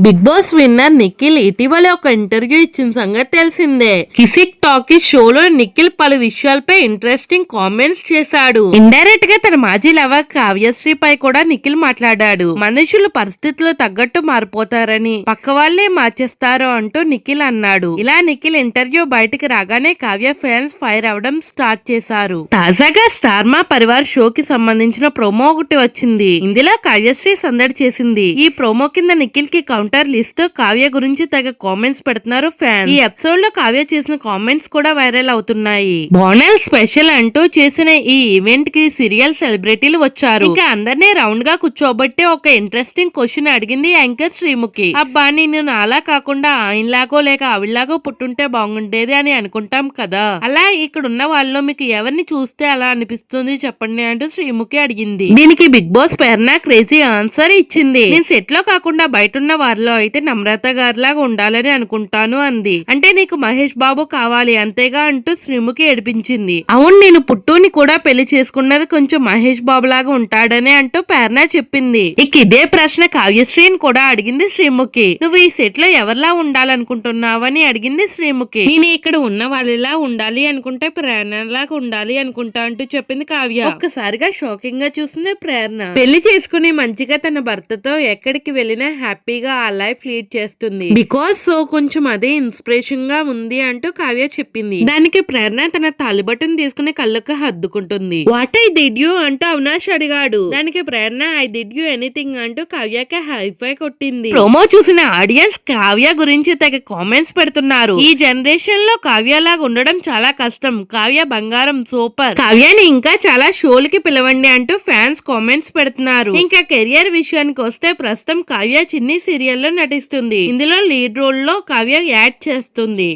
Big boss winner Nikhil ఇటీవల ఒక interview ఇచ్చిన సంగతి తెలిసిందే. కిసిక్ టాకీస్ షోలో నిఖిల్ పలు విషయాలపై ఇంట్రెస్టింగ్ కామెంట్స్ చేశాడు. ఇండైరెక్ట్ గా తన మాజీ లవర్ కావ్యశ్రీ పై కూడా నిఖిల్ మాట్లాడాడు. మనుషులు పరిస్థితులు తగ్గట్టు మారిపోతారని, పక్క వాళ్లే మార్చేస్తారు అంటూ నిఖిల్ అన్నాడు. ఇలా నిఖిల్ ఇంటర్వ్యూ బయటికి రాగానే కావ్య ఫ్యాన్స్ ఫైర్ అవడం స్టార్ట్ చేశారు. తాజాగా స్టార్ మా పరివార్ షోకి సంబంధించిన ప్రోమో ఒకటి వచ్చింది. ఇందులో కావ్యశ్రీ సందడి చేసింది. ఈ ప్రోమో కింద నిఖిల్ కి కౌంటర్ లిస్ట్ కావ్య గురించి తెగ కామెంట్స్ పెడుతున్నారు ఫ్యాన్స్. ఈ ఎపిసోడ్ లో కావ్య చేసిన కామెంట్స్ కూడా వైరల్ అవుతున్నాయి. బోనల్ స్పెషల్ అంటూ చేసిన ఈ ఈవెంట్ కి సీరియల్ సెలబ్రిటీలు వచ్చారు. ఇంకా అందరినీ రౌండ్ గా కూర్చోబట్టి ఒక ఇంట్రెస్టింగ్ క్వశ్చన్ అడిగింది యాంకర్ శ్రీముఖి. అబ్బా నేను నాలా కాకుండా ఆయనలాగో లేక ఆవిడలాగో పుట్టుంటే బాగుండేది అని అనుకుంటాం కదా, అలా ఇక్కడ ఉన్న వాళ్ళలో మీకు ఎవరిని చూస్తే అలా అనిపిస్తుంది చెప్పండి అంటూ శ్రీముఖి అడిగింది. దీనికి బిగ్ బాస్ ప్రేరణ క్రేజీ ఆన్సర్ ఇచ్చింది. నేను సెట్ లో కాకుండా బయట ఉన్న వారిలో అయితే నమ్రత గారిలాగా ఉండాలని అనుకుంటాను అంది. అంటే నీకు మహేష్ బాబు కావాలి అంతేగా అంటూ శ్రీముఖి ఏడిపించింది. అవును, నేను పుట్టుని కూడా పెళ్లి చేసుకున్నది కొంచెం మహేష్ బాబు లాగా ఉంటాడనే అంటూ ప్రేరణ చెప్పింది. ఇక ఇదే ప్రశ్న కావ్యశ్రీని కూడా అడిగింది శ్రీముఖి. నువ్వు ఈ సెట్ లో ఎవరిలా ఉండాలనుకుంటున్నావని అడిగింది శ్రీముఖి. నేను ఇక్కడ ఉన్న వాళ్ళలా ఉండాలి అనుకుంటే ప్రేరణలాగా ఉండాలి అనుకుంటా అంటూ చెప్పింది కావ్య. ఒక్కసారిగా షాకింగ్ గా చూసింది ప్రేరణ. పెళ్లి చేసుకుని మంచిగా తన భర్తతో ఎక్కడికి వెళ్ళినా హ్యాపీగా ఆ లైఫ్ లీడ్ చేస్తుంది. బికాస్ సో కొంచెం అదే ఇన్స్పిరేషన్ గా ఉంది అంటూ కావ్య చెప్పింది. దానికి ప్రేరణ తన తాలిబట్టును తీసుకుని కళ్ళకు హద్దుకుంటుంది. వాట్ ఐ డిడ్ యూ అంటూ అవినాష్ అడిగాడు. దానికి ప్రేరణ ఐ డిడ్ యూ ఎనీథింగ్ అంటూ కావ్యకి హైఫై కొట్టింది. ప్రోమో చూసిన ఆడియన్స్ కావ్య గురించి తెగ కామెంట్స్ పెడుతున్నారు. ఈ జనరేషన్ లో కావ్య లాగా ఉండడం చాలా కష్టం. కావ్య బంగారం, సూపర్. కావ్యాని ఇంకా చాలా షోలకి పిలవండి అంటూ ఫ్యాన్స్ కామెంట్స్ పెడుతున్నారు. ఇంకా కెరియర్ విషయానికి వస్తే ప్రస్తుతం కావ్య చిన్ని సీరియల్లో నటిస్తుంది. ఇందులో లీడ్ రోల్ లో కావ్య యాడ్ చేస్తుంది.